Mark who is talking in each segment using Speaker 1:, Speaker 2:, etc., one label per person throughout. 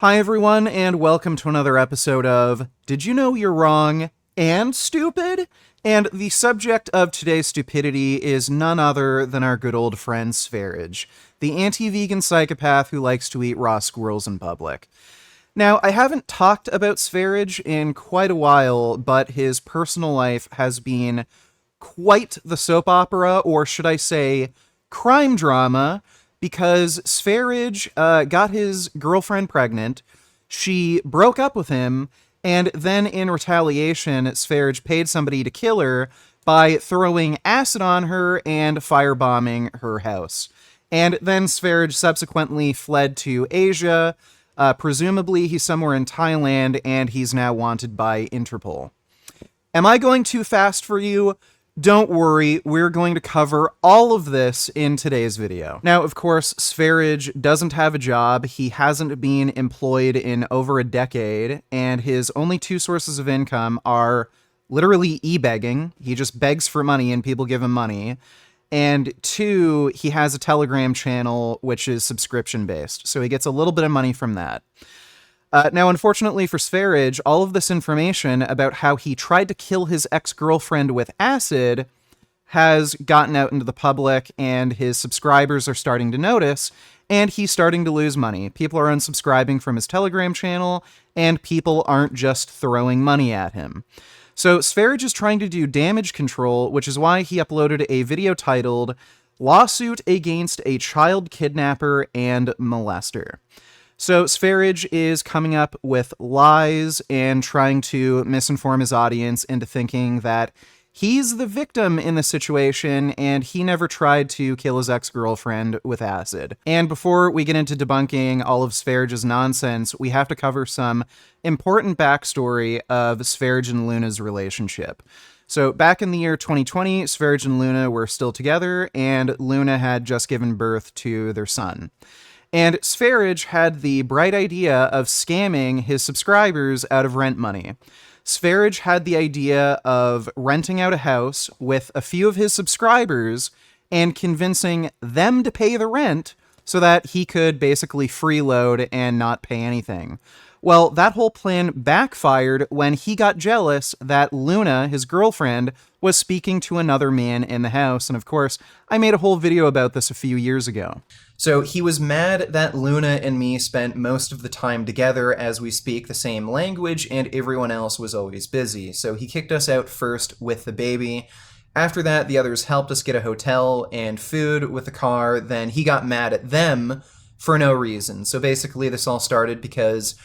Speaker 1: Hi, everyone, and welcome to another episode of Did You Know You're Wrong and Stupid? And the subject of today's stupidity is none other than our good old friend Sv3rige, the anti-vegan psychopath who likes to eat raw squirrels in public. Now, I haven't talked about Sv3rige in quite a while, but his personal life has been quite the soap opera, or should I say, crime drama, because Sv3rige got his girlfriend pregnant, she broke up with him, and then in retaliation, Sv3rige paid somebody to kill her by throwing acid on her and firebombing her house. And then Sv3rige subsequently fled to Asia. Presumably, he's somewhere in Thailand, and he's now wanted by Interpol. Am I going too fast for you? Don't worry, we're going to cover all of this in today's video. Now, of course, Sv3rige doesn't have a job, he hasn't been employed in over a decade, and his only two sources of income are literally e-begging. He just begs for money and people give him money. And two, he has a Telegram channel, which is subscription-based, so he gets a little bit of money from that. Now, unfortunately for Sv3rige, all of this information about how he tried to kill his ex-girlfriend with acid has gotten out into the public, and his subscribers are starting to notice, and he's starting to lose money. People are unsubscribing from his Telegram channel, and people aren't just throwing money at him. So Sv3rige is trying to do damage control, which is why he uploaded a video titled Lawsuit Against a Child Kidnapper and Molester. So Sv3rige is coming up with lies and trying to misinform his audience into thinking that he's the victim in the situation and he never tried to kill his ex-girlfriend with acid. And before we get into debunking all of Sv3rige's nonsense, we have to cover some important backstory of Sv3rige and Luna's relationship. So back in the year 2020, Sv3rige and Luna were still together, and Luna had just given birth to their son. And Sv3rige had the bright idea of scamming his subscribers out of rent money. Sv3rige had the idea of renting out a house with a few of his subscribers and convincing them to pay the rent so that he could basically freeload and not pay anything. Well, that whole plan backfired when he got jealous that Luna, his girlfriend, was speaking to another man in the house. And of course, I made a whole video about this a few years ago. So he was mad that Luna and me spent most of the time together as we speak the same language and everyone else was always busy. So he kicked us out first with the baby. After that, the others helped us get a hotel and food with the car. Then he got mad at them for no reason. So basically this all started because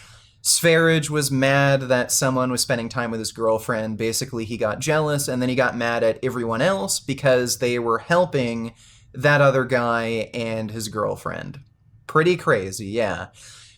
Speaker 1: Sv3rige was mad that someone was spending time with his girlfriend. Basically, he got jealous, and then he got mad at everyone else because they were helping that other guy and his girlfriend. Pretty crazy, yeah.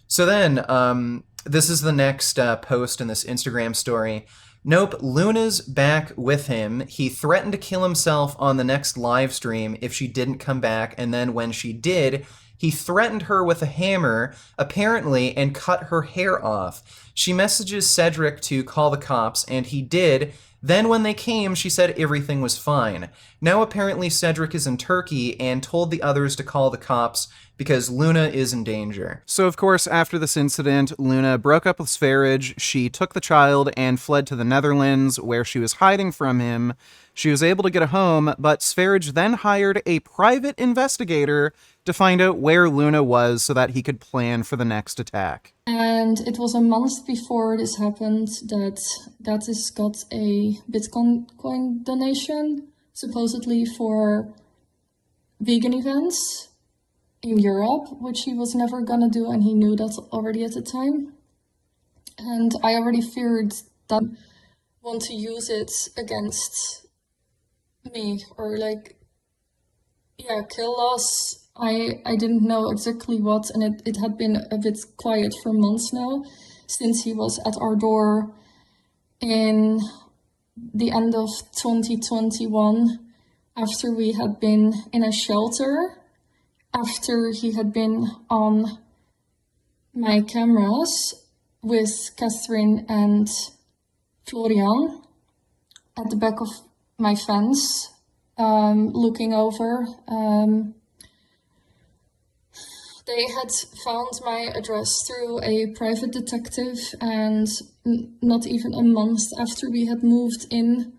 Speaker 1: So then, this is the next post in this Instagram story. Nope, Luna's back with him. He threatened to kill himself on the next live stream if she didn't come back, and then when she did, he threatened her with a hammer, apparently, and cut her hair off. She messages Cedric to call the cops, and he did. Then when they came, she said everything was fine. Now apparently Cedric is in Turkey and told the others to call the cops because Luna is in danger. So of course, after this incident, Luna broke up with Sv3rige. She took the child and fled to the Netherlands, where she was hiding from him. She was able to get a home, but Sv3rige then hired a private investigator to find out where Luna was so that he could plan for the next attack.
Speaker 2: And it was a month before this happened that Gatis got a Bitcoin donation, supposedly for vegan events in Europe, which he was never gonna do, and he knew that already at the time. And I already feared that want to use it against me, or like, yeah, kill us. I didn't know exactly what, and it had been a bit quiet for months now, since he was at our door in the end of 2021, after we had been in a shelter, after he had been on my cameras with Catherine and Florian at the back of my fence, looking over They had found my address through a private detective, and not even a month after we had moved in,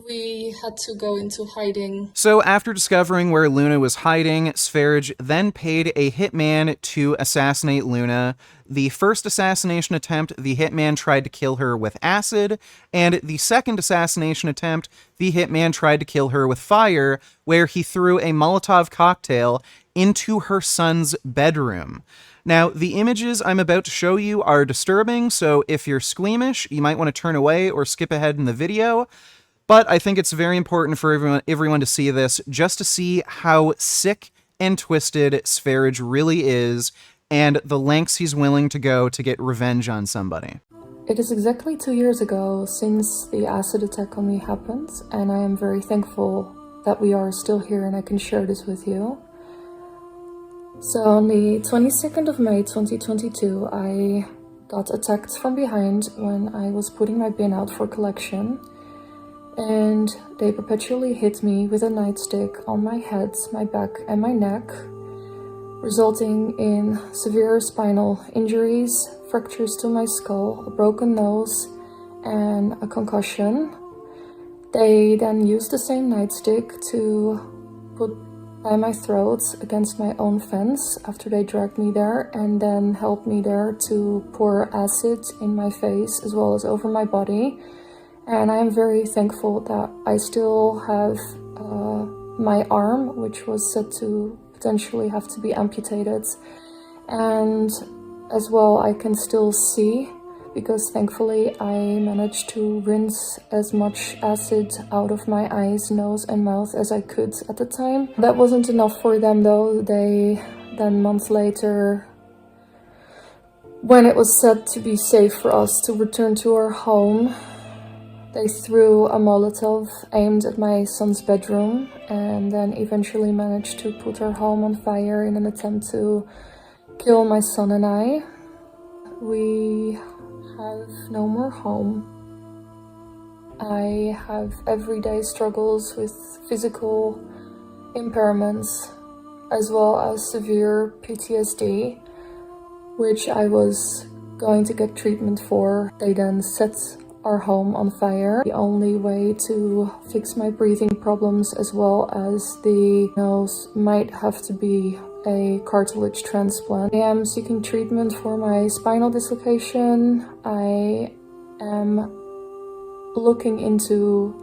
Speaker 2: we had to go into hiding.
Speaker 1: So after discovering where Luna was hiding, Sv3rige then paid a hitman to assassinate Luna. The first assassination attempt, the hitman tried to kill her with acid, and the second assassination attempt, the hitman tried to kill her with fire, where he threw a Molotov cocktail into her son's bedroom. Now, the images I'm about to show you are disturbing, so if you're squeamish, you might want to turn away or skip ahead in the video. But I think it's very important for everyone to see this, just to see how sick and twisted Sv3rige really is, and the lengths he's willing to go to get revenge on somebody.
Speaker 2: It is exactly 2 years ago since the acid attack on me happened, and I am very thankful that we are still here and I can share this with you. So on the 22nd of May 2022, I got attacked from behind when I was putting my bin out for collection. And they perpetually hit me with a nightstick on my head, my back, and my neck, resulting in severe spinal injuries, fractures to my skull, a broken nose, and a concussion. They then used the same nightstick to put by my throat against my own fence after they dragged me there, and then helped me there to pour acid in my face as well as over my body. And I am very thankful that I still have my arm, which was said to potentially have to be amputated. And as well, I can still see, because thankfully I managed to rinse as much acid out of my eyes, nose and mouth as I could at the time. That wasn't enough for them though. They then months later, when it was said to be safe for us to return to our home, they threw a Molotov aimed at my son's bedroom, and then eventually managed to put our home on fire in an attempt to kill my son and I. We have no more home. I have everyday struggles with physical impairments as well as severe PTSD, which I was going to get treatment for. They then set our home on fire. The only way to fix my breathing problems as well as the nose might have to be a cartilage transplant. I am seeking treatment for my spinal dislocation. I am looking into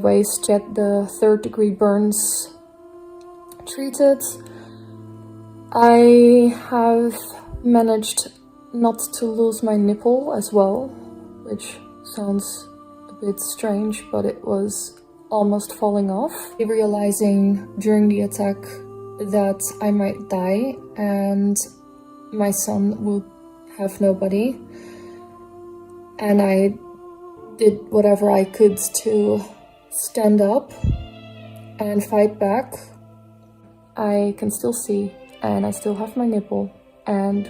Speaker 2: ways to get the 3rd-degree burns treated. I have managed not to lose my nipple as well, which sounds a bit strange, but it was almost falling off. Realizing during the attack that I might die and my son would have nobody. And I did whatever I could to stand up and fight back. I can still see, and I still have my nipple, and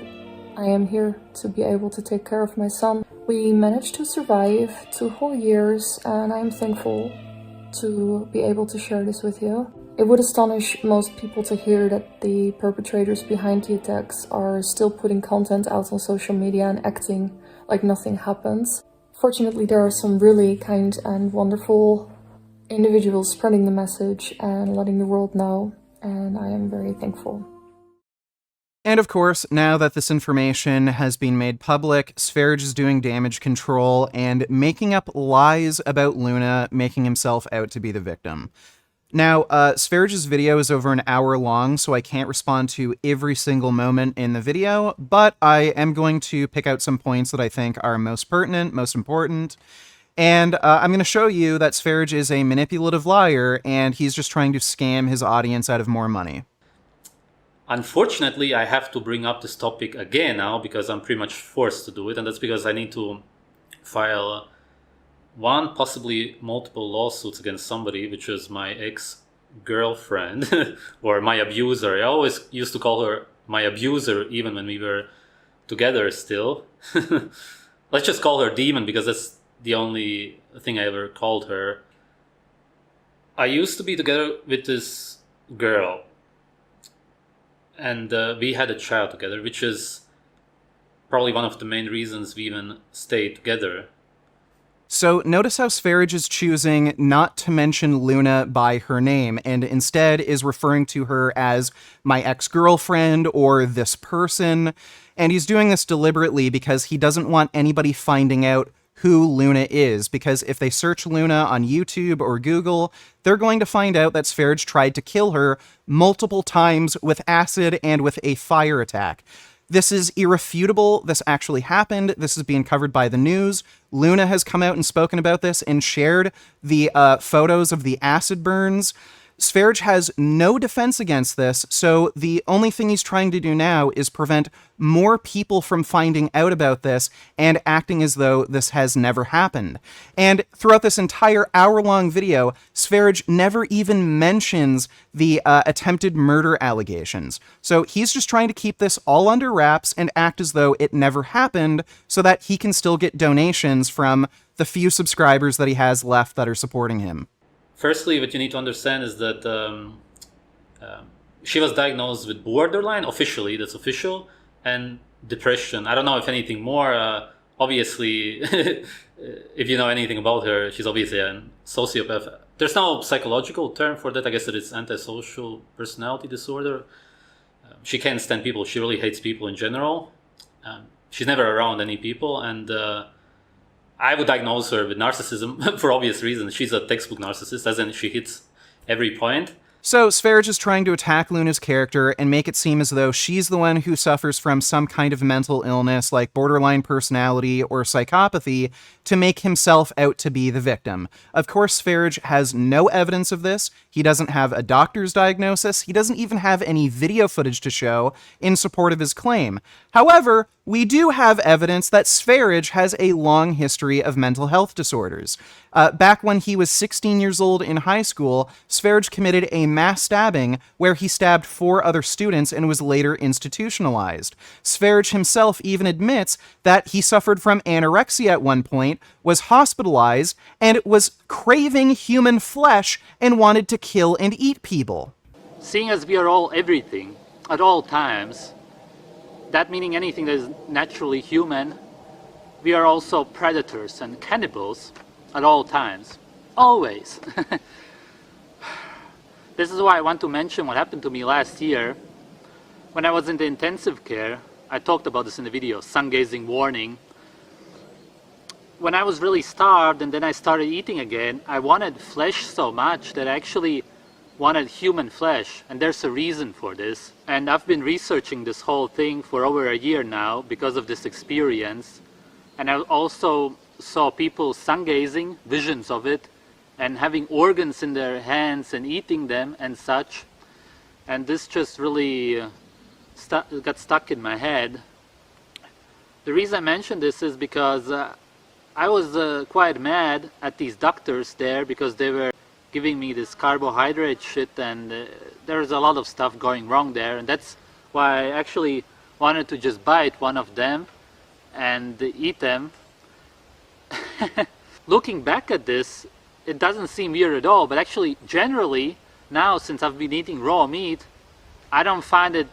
Speaker 2: I am here to be able to take care of my son. We managed to survive 2 whole years, and I'm thankful to be able to share this with you. It would astonish most people to hear that the perpetrators behind the attacks are still putting content out on social media and acting like nothing happens. Fortunately, there are some really kind and wonderful individuals spreading the message and letting the world know, and I am very thankful.
Speaker 1: And of course, now that this information has been made public, Sv3rige is doing damage control and making up lies about Luna, making himself out to be the victim. Now, Sv3rige's video is over an hour long, so I can't respond to every single moment in the video, but I am going to pick out some points that I think are most pertinent, most important. And I'm going to show you that Sv3rige is a manipulative liar, and he's just trying to scam his audience out of more money.
Speaker 3: Unfortunately, I have to bring up this topic again now because I'm pretty much forced to do it, and that's because I need to file one, possibly multiple lawsuits against somebody, which is my ex-girlfriend or my abuser. I always used to call her my abuser even when we were together still. Let's just call her Demon because that's the only thing I ever called her. I used to be together with this girl. and we had a child together, which is probably one of the main reasons we even stayed together.
Speaker 1: So notice how Sv3rige is choosing not to mention Luna by her name and instead is referring to her as my ex-girlfriend or this person. And he's doing this deliberately because he doesn't want anybody finding out who Luna is, because if they search Luna on YouTube or Google, they're going to find out that Sv3rige tried to kill her multiple times with acid and with a fire attack. This is irrefutable. This actually happened. This is being covered by the news. Luna has come out and spoken about this and shared the photos of the acid burns. Sv3rige has no defense against this, so the only thing he's trying to do now is prevent more people from finding out about this and acting as though this has never happened. And throughout this entire hour-long video, Sv3rige never even mentions the attempted murder allegations. So he's just trying to keep this all under wraps and act as though it never happened so that he can still get donations from the few subscribers that he has left that are supporting him.
Speaker 3: Firstly, what you need to understand is that she was diagnosed with borderline, officially, that's official, and depression. I don't know if anything more. Obviously, if you know anything about her, she's obviously a sociopath. There's no psychological term for that. I guess it is antisocial personality disorder. She can't stand people. She really hates people in general. She's never around any people, and I would diagnose her with narcissism for obvious reasons. She's a textbook narcissist, as in she hits every point.
Speaker 1: So Sv3rige is trying to attack Luna's character and make it seem as though she's the one who suffers from some kind of mental illness like borderline personality or psychopathy to make himself out to be the victim. Of course, Sv3rige has no evidence of this. He doesn't have a doctor's diagnosis. He doesn't even have any video footage to show in support of his claim. However, we do have evidence that Sv3rige has a long history of mental health disorders. Back when he was 16 years old in high school, Sv3rige committed a mass stabbing where he stabbed 4 other students and was later institutionalized. Sv3rige himself even admits that he suffered from anorexia at one point, was hospitalized, and was craving human flesh and wanted to kill and eat people.
Speaker 4: Seeing as we are all everything at all times, that meaning anything that is naturally human, we are also predators and cannibals at all times. Always. This is why I want to mention what happened to me last year. When I was in the intensive care, I talked about this in the video, sun-gazing warning. When I was really starved and then I started eating again, I wanted flesh so much that I actually wanted human flesh, and there's a reason for this. And I've been researching this whole thing for over a year now because of this experience. And I also saw people sun-gazing, visions of it, and having organs in their hands and eating them and such. And this just really got stuck in my head. The reason I mention this is because I was quite mad at these doctors there because they were giving me this carbohydrate shit, and there's a lot of stuff going wrong there, and that's why I actually wanted to just bite one of them and eat them. Looking back at this, it doesn't seem weird at all, but actually generally now, since I've been eating raw meat, I don't find it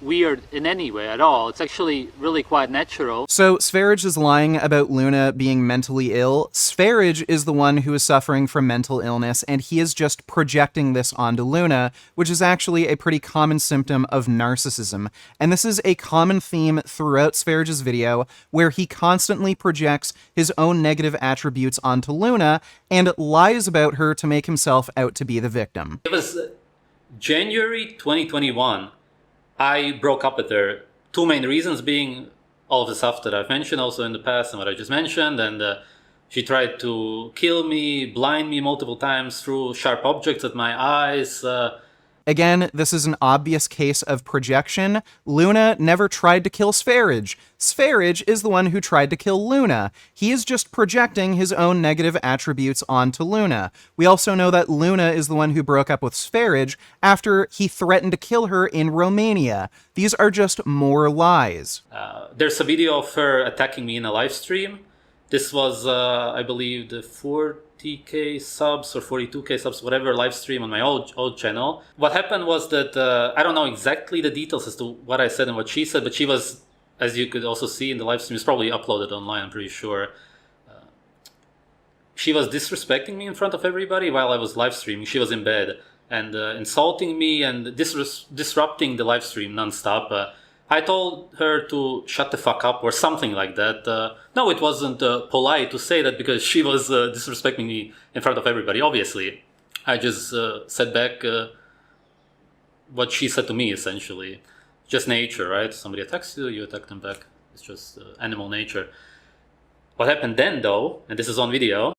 Speaker 4: weird in any way at all. It's actually really quite natural.
Speaker 1: So Sv3rige is lying about Luna being mentally ill. Sv3rige is the one who is suffering from mental illness, and he is just projecting this onto Luna, which is actually a pretty common symptom of narcissism. And this is a common theme throughout Sv3rige's video, where he constantly projects his own negative attributes onto Luna and lies about her to make himself out to be the victim.
Speaker 3: It was January 2021. I broke up with her. 2 main reasons being all of the stuff that I've mentioned also in the past and what I just mentioned. And she tried to kill me, blind me multiple times, threw sharp objects at my eyes.
Speaker 1: Again, this is an obvious case of projection. Luna never tried to kill Sv3rige. Sv3rige is the one who tried to kill Luna. He is just projecting his own negative attributes onto Luna. We also know that Luna is the one who broke up with Sv3rige after he threatened to kill her in Romania. These are just more lies.
Speaker 3: There's a video of her attacking me in a live stream. This was, I believe, the 40k subs or 42k subs, whatever, live stream on my old channel. What happened was that I don't know exactly the details as to what I said and what she said, but she was, as you could also see in the live stream, it's probably uploaded online, I'm pretty sure. She was disrespecting me in front of everybody while I was live streaming. She was in bed and insulting me and disrupting the live stream nonstop. I told her to shut the fuck up or something like that. No, it wasn't polite to say that because she was disrespecting me in front of everybody, obviously. I just said back what she said to me, essentially. Just nature, right? Somebody attacks you, you attack them back. It's just animal nature. What happened then, though, and this is on video.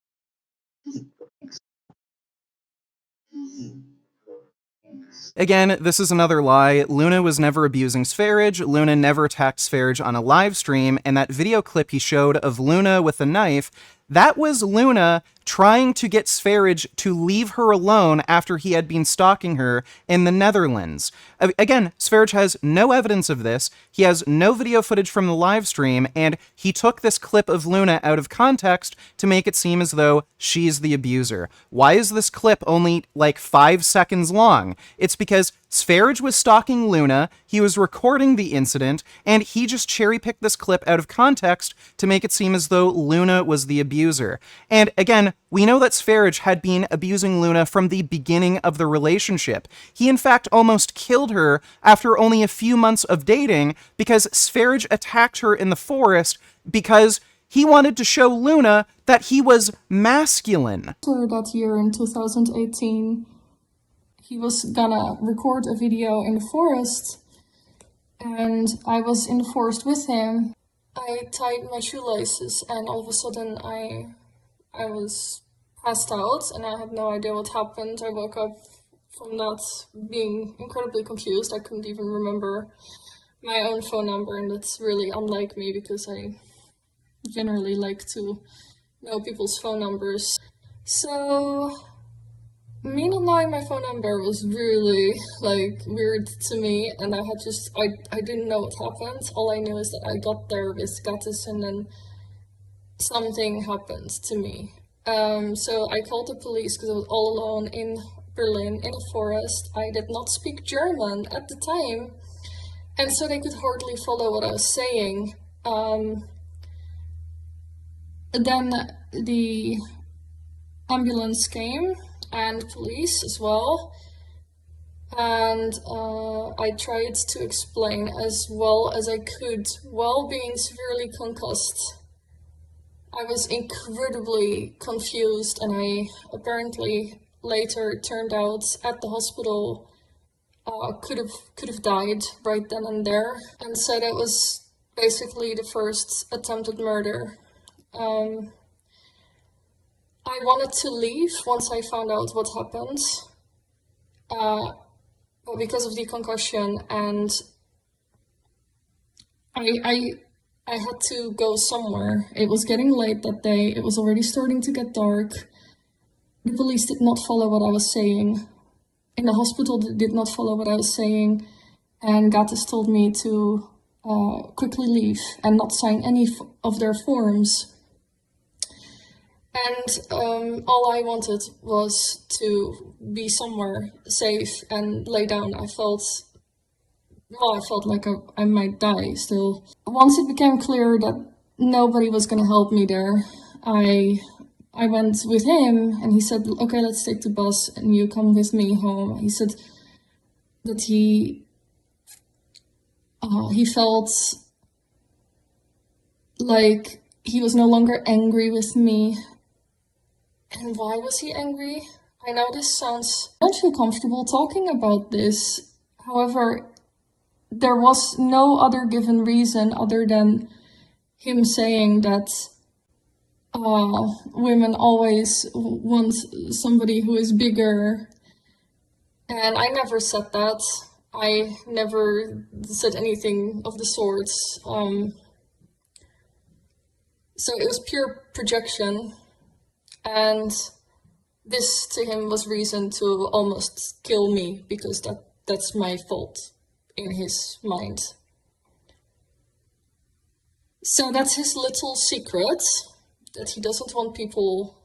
Speaker 1: Again, this is another lie. Luna was never abusing Sv3rige. Luna never attacked Sv3rige on a live stream, and that video clip he showed of Luna with a knife, that was Luna trying to get Sv3rige to leave her alone after he had been stalking her in the Netherlands. Again, Sv3rige has no evidence of this. He has no video footage from the live stream, and he took this clip of Luna out of context to make it seem as though she's the abuser. Why is this clip only like 5 seconds long? It's because Sv3rige was stalking Luna, he was recording the incident, and he just cherry-picked this clip out of context to make it seem as though Luna was the abuser. And again, we know that Sv3rige had been abusing Luna from the beginning of the relationship. He in fact almost killed her after only a few months of dating because Sv3rige attacked her in the forest because he wanted to show Luna that he was masculine.
Speaker 2: That year in 2018, he was gonna record a video in the forest, and I was in the forest with him. I tied my shoelaces, and all of a sudden I was passed out, and I had no idea what happened. I woke up from that being incredibly confused. I couldn't even remember my own phone number, and that's really unlike me because I generally like to know people's phone numbers. So me not knowing my phone number was really weird to me, and I didn't know what happened. All I knew is that I got there with Gatis and then something happened to me. So I called the police because I was all alone in Berlin in a forest. I did not speak German at the time, and so they could hardly follow what I was saying. Then the ambulance came, and police as well, and I tried to explain as well as I could while being severely concussed. I was incredibly confused, and I apparently later turned out at the hospital could have died right then and there, and so that was basically the first attempted murder. I wanted to leave once I found out what happened, but because of the concussion, and I had to go somewhere. It was getting late that day, it was already starting to get dark. The police did not follow what I was saying. In the hospital, they did not follow what I was saying, and Gatis told me to quickly leave and not sign any of their forms. And all I wanted was to be somewhere safe and lay down. I felt like I might die still. Once it became clear that nobody was going to help me there, I went with him, and he said, okay, let's take the bus and you come with me home. He said that he felt like he was no longer angry with me. And why was he angry? I know this sounds... I don't feel comfortable talking about this. However, there was no other given reason other than him saying that women always want somebody who is bigger. And I never said that. I never said anything of the sort. So it was pure projection. And this to him was reason to almost kill me because that's my fault in his mind. So that's his little secret, that he doesn't want people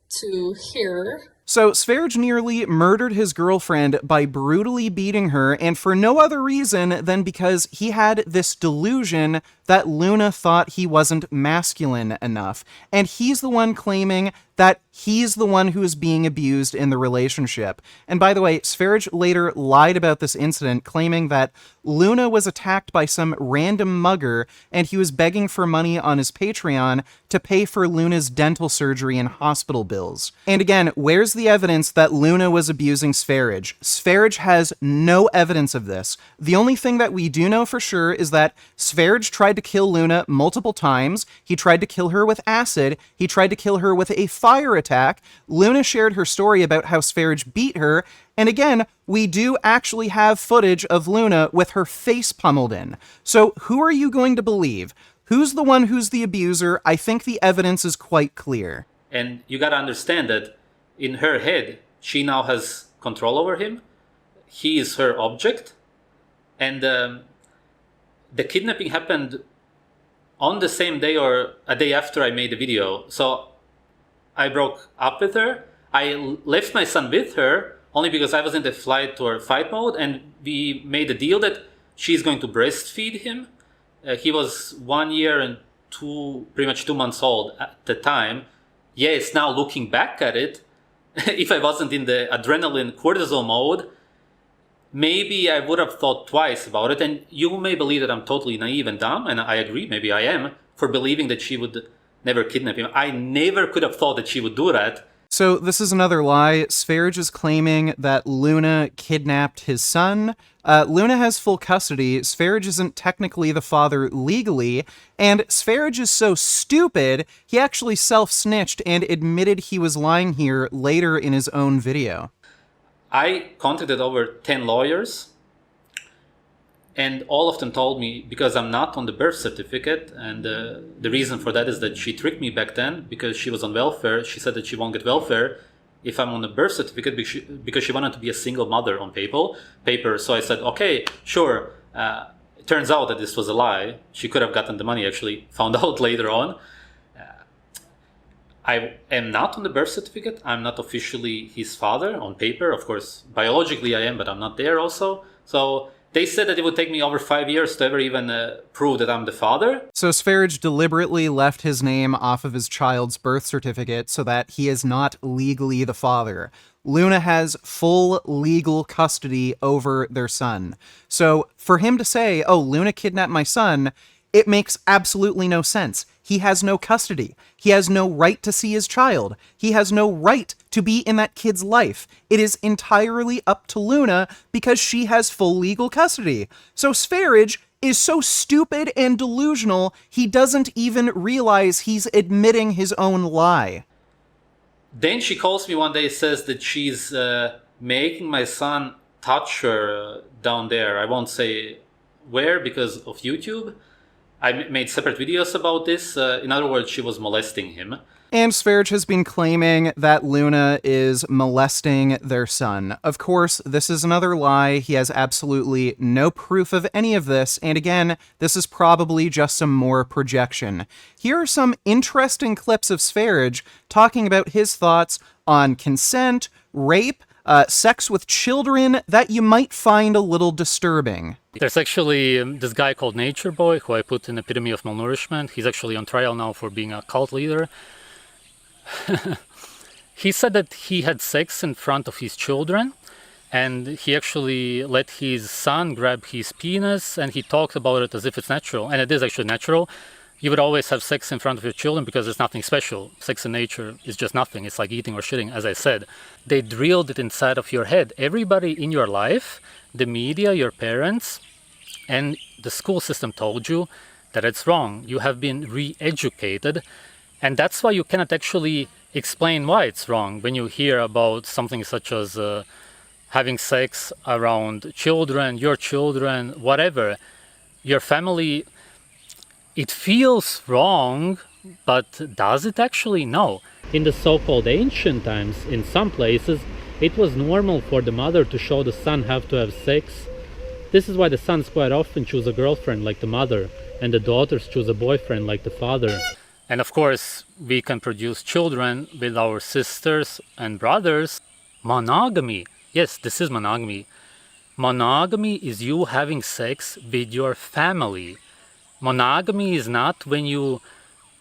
Speaker 2: to hear.
Speaker 1: So Sv3rige nearly murdered his girlfriend by brutally beating her, and for no other reason than because he had this delusion that Luna thought he wasn't masculine enough. And he's the one claiming that he's the one who is being abused in the relationship. And by the way, Sv3rige later lied about this incident, claiming that Luna was attacked by some random mugger and he was begging for money on his Patreon to pay for Luna's dental surgery and hospital bills. And again, where's the evidence that Luna was abusing Sv3rige? Sv3rige has no evidence of this. The only thing that we do know for sure is that Sv3rige tried to kill Luna multiple times. He tried to kill her with acid. He tried to kill her with a fire attack. Luna shared her story about how Sv3rige beat her. And again, we do actually have footage of Luna with her face pummeled in. So who are you going to believe? Who's the one who's the abuser? I think the evidence is quite clear.
Speaker 3: And you gotta understand that in her head, she now has control over him. He is her object. And the kidnapping happened on the same day or a day after I made the video. So I broke up with her. I left my son with her only because I was in the flight or fight mode, and we made a deal that she's going to breastfeed him. He was 1 year and pretty much 2 months old at the time. Yes, now looking back at it, if I wasn't in the adrenaline cortisol mode, maybe I would have thought twice about it. And you may believe that I'm totally naive and dumb, and I agree, maybe I am, for believing that she would never kidnap him. I never could have thought that she would do that.
Speaker 1: So this is another lie. Sv3rige is claiming that Luna kidnapped his son. Luna has full custody. Sv3rige isn't technically the father legally, and Sv3rige is so stupid, he actually self-snitched and admitted he was lying here later in his own video.
Speaker 3: I contacted over 10 lawyers, and all of them told me, because I'm not on the birth certificate, and the reason for that is that she tricked me back then because she was on welfare. She said that she won't get welfare if I'm on the birth certificate because she wanted to be a single mother on paper. So I said, okay, sure. It turns out that this was a lie. She could have gotten the money, actually found out later on. I am not on the birth certificate. I'm not officially his father on paper. Of course, biologically I am, but I'm not there also. So they said that it would take me over 5 years to ever even prove that I'm the father.
Speaker 1: So Sv3rige deliberately left his name off of his child's birth certificate so that he is not legally the father. Luna has full legal custody over their son. So for him to say, oh, Luna kidnapped my son, it makes absolutely no sense. He has no custody. He has no right to see his child. He has no right to be in that kid's life. It is entirely up to Luna because she has full legal custody. So Sv3rige is so stupid and delusional, he doesn't even realize he's admitting his own lie.
Speaker 3: Then she calls me one day, says that she's making my son touch her down there. I won't say where because of YouTube. I made separate videos about this. In other words, she was molesting him.
Speaker 1: And Sv3rige has been claiming that Luna is molesting their son. Of course, this is another lie. He has absolutely no proof of any of this. And again, this is probably just some more projection. Here are some interesting clips of Sv3rige talking about his thoughts on consent, rape, sex with children that you might find a little disturbing.
Speaker 4: There's actually this guy called Nature Boy, who I put in epitome of malnourishment. He's actually on trial now for being a cult leader. He said that he had sex in front of his children, and he actually let his son grab his penis, and he talked about it as if it's natural, and it is actually natural. You would always have sex in front of your children because it's nothing special. Sex in nature is just nothing. It's like eating or shitting, as I said. They drilled it inside of your head. Everybody in your life, the media, your parents, and the school system told you that it's wrong. You have been re-educated, and that's why you cannot actually explain why it's wrong when you hear about something such as having sex around children, your children, whatever. Your family... It feels wrong, but does it actually? No. In the so-called ancient times, in some places, it was normal for the mother to show the son how to have sex. This is why the sons quite often choose a girlfriend like the mother, and the daughters choose a boyfriend like the father. And of course, we can produce children with our sisters and brothers. Monogamy. Yes, this is monogamy. Monogamy is you having sex with your family. Monogamy is not when you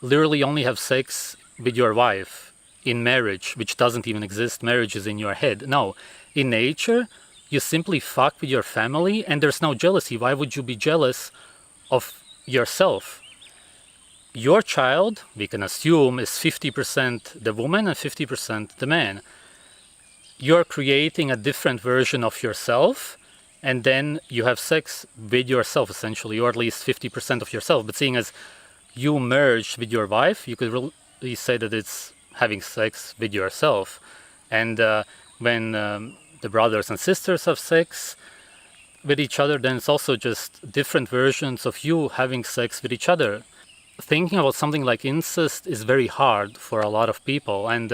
Speaker 4: literally only have sex with your wife in marriage, which doesn't even exist. Marriage is in your head. No, in nature, you simply fuck with your family and there's no jealousy. Why would you be jealous of yourself? Your child, we can assume, is 50% the woman and 50% the man. You're creating a different version of yourself, and then you have sex with yourself, essentially, or at least 50% of yourself. But seeing as you merged with your wife, you could really say that it's having sex with yourself. And when the brothers and sisters have sex with each other, then it's also just different versions of you having sex with each other. Thinking about something like incest is very hard for a lot of people. And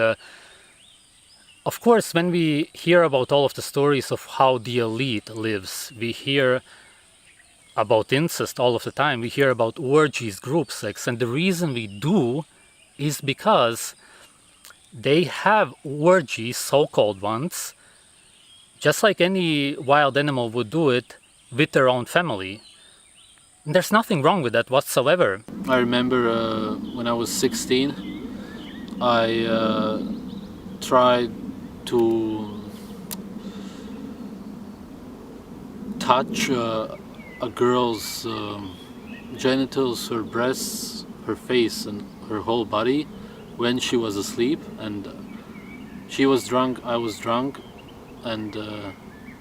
Speaker 4: of course, when we hear about all of the stories of how the elite lives, we hear about incest all of the time. We hear about orgies, group sex. And the reason we do is because they have orgies, so-called ones, just like any wild animal would do it with their own family. And there's nothing wrong with that whatsoever.
Speaker 5: I remember when I was 16, I tried to touch a girl's genitals, her breasts, her face, and her whole body when she was asleep. And she was drunk, I was drunk, and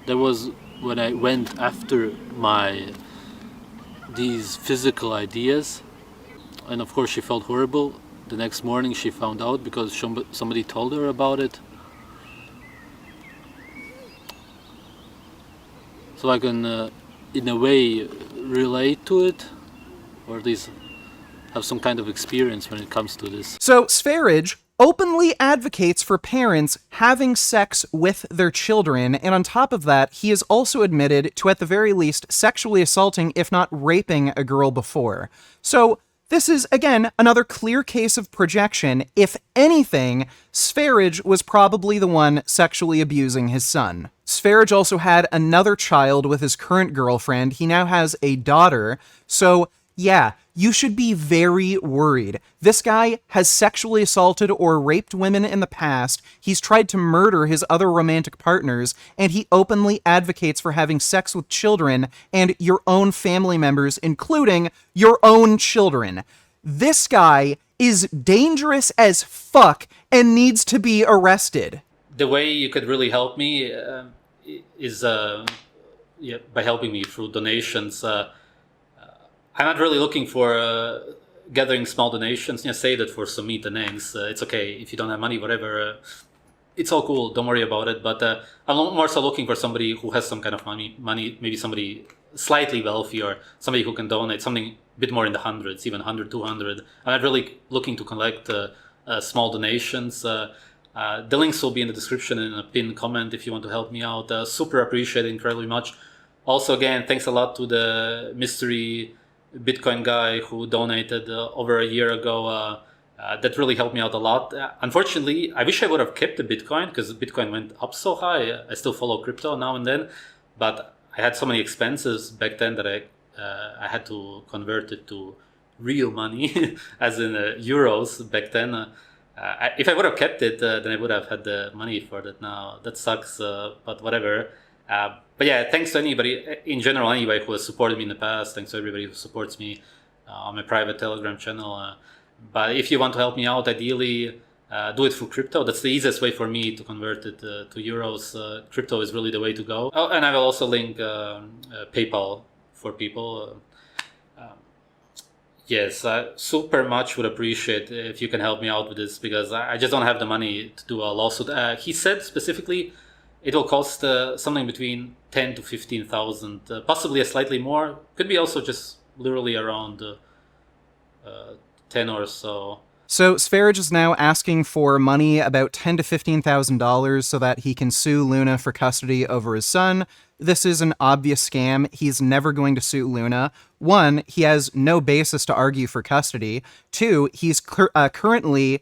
Speaker 5: that was when I went after these physical ideas. And of course she felt horrible. The next morning she found out because somebody told her about it. So I can in a way relate to it, or at least have some kind of experience when it comes to this.
Speaker 1: So Sv3rige openly advocates for parents having sex with their children, and on top of that, he is also admitted to, at the very least, sexually assaulting, if not raping, a girl before. So this is, again, another clear case of projection. If anything, Sv3rige was probably the one sexually abusing his son. Sv3rige also had another child with his current girlfriend. He now has a daughter, so yeah, you should be very worried. This guy has sexually assaulted or raped women in the past, he's tried to murder his other romantic partners, and he openly advocates for having sex with children and your own family members, including your own children. This guy is dangerous as fuck and needs to be arrested.
Speaker 3: The way you could really help me is by helping me through donations. I'm not really looking for gathering small donations. Save it for some meat and eggs. It's okay if you don't have money, whatever. It's all cool. Don't worry about it. But I'm more so looking for somebody who has some kind of money. Maybe somebody slightly wealthy, or somebody who can donate something a bit more in the hundreds, even 100, 200. I'm not really looking to collect small donations. The links will be in the description and in a pinned comment if you want to help me out. Super appreciate it incredibly much. Also, again, thanks a lot to the mystery Bitcoin guy who donated over a year ago. That really helped me out a lot. Unfortunately, I wish I would have kept the Bitcoin because Bitcoin went up so high. I still follow crypto now and then, but I had so many expenses back then that I had to convert it to real money, as in euros back then. If I would have kept it, then I would have had the money for that now. That sucks, but whatever. But yeah, thanks to anybody, in general, anybody who has supported me in the past. Thanks to everybody who supports me on my private Telegram channel. But if you want to help me out, ideally, do it through crypto. That's the easiest way for me to convert it to euros. Crypto is really the way to go. Oh, and I will also link PayPal for people. Yes, I super much would appreciate if you can help me out with this, because I just don't have the money to do a lawsuit. He said specifically it will cost something between 10 to 15,000, possibly a slightly more. Could be also just literally around 10 or so.
Speaker 1: So Sv3rige is now asking for money, about $10,000 to $15,000, so that he can sue Luna for custody over his son. This is an obvious scam. He's never going to sue Luna. One, he has no basis to argue for custody. Two, he's currently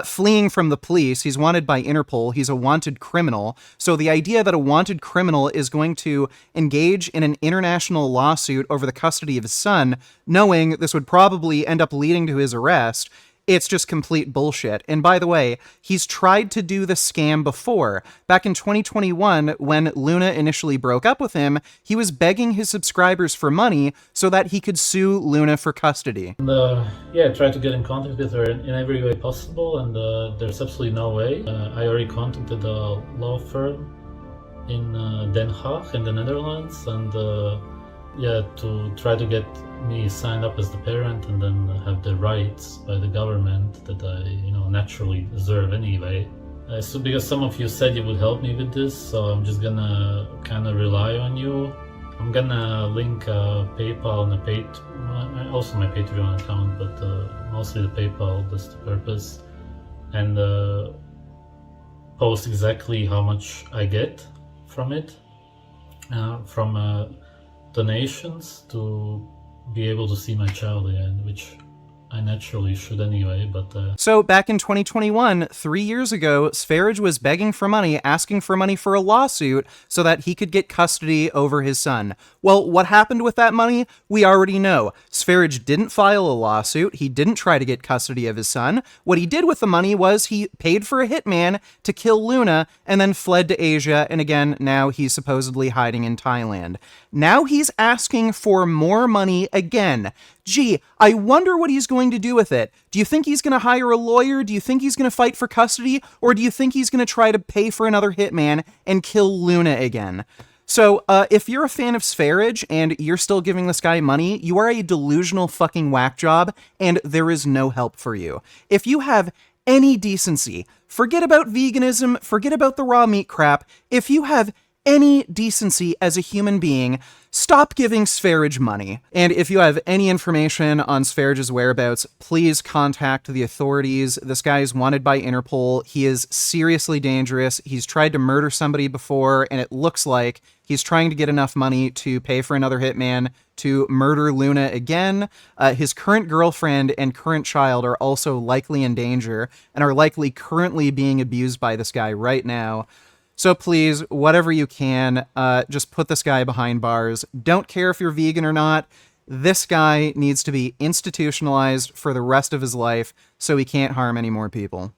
Speaker 1: fleeing from the police. He's wanted by Interpol. He's a wanted criminal. So the idea that a wanted criminal is going to engage in an international lawsuit over the custody of his son, knowing this would probably end up leading to his arrest, it's just complete bullshit. And by the way, he's tried to do the scam before. Back in 2021, when Luna initially broke up with him, he was begging his subscribers for money so that he could sue Luna for custody.
Speaker 5: And, I tried to get in contact with her in every way possible, and there's absolutely no way. I already contacted a law firm in Den Haag in the Netherlands, and to try to get me signed up as the parent and then have the rights by the government that I naturally deserve anyway. So because some of you said you would help me with this, so I'm just gonna kind of rely on you. I'm gonna link PayPal and also my Patreon account, but mostly the PayPal, that's the purpose, and post exactly how much I get from it, from donations, to be able to see my child again, which I naturally should anyway, but...
Speaker 1: So back in 2021, 3 years ago, Sv3rige was begging for money, asking for money for a lawsuit so that he could get custody over his son. Well, what happened with that money? We already know. Sv3rige didn't file a lawsuit. He didn't try to get custody of his son. What he did with the money was he paid for a hitman to kill Luna and then fled to Asia, and again, now he's supposedly hiding in Thailand. Now he's asking for more money again. Gee, I wonder what he's going to do with it. Do you think he's going to hire a lawyer? Do you think he's going to fight for custody? Or do you think he's going to try to pay for another hitman and kill Luna again? So, if you're a fan of Sv3rige and you're still giving this guy money, you are a delusional fucking whack job, and there is no help for you. If you have any decency, forget about veganism, forget about the raw meat crap. If you have any decency as a human being, stop giving Sv3rige money. And if you have any information on Sv3rige's whereabouts, please contact the authorities. This guy is wanted by Interpol. He is seriously dangerous. He's tried to murder somebody before, and it looks like he's trying to get enough money to pay for another hitman to murder Luna again. His current girlfriend and current child are also likely in danger and are likely currently being abused by this guy right now. So please, whatever you can, just put this guy behind bars. Don't care if you're vegan or not. This guy needs to be institutionalized for the rest of his life so he can't harm any more people.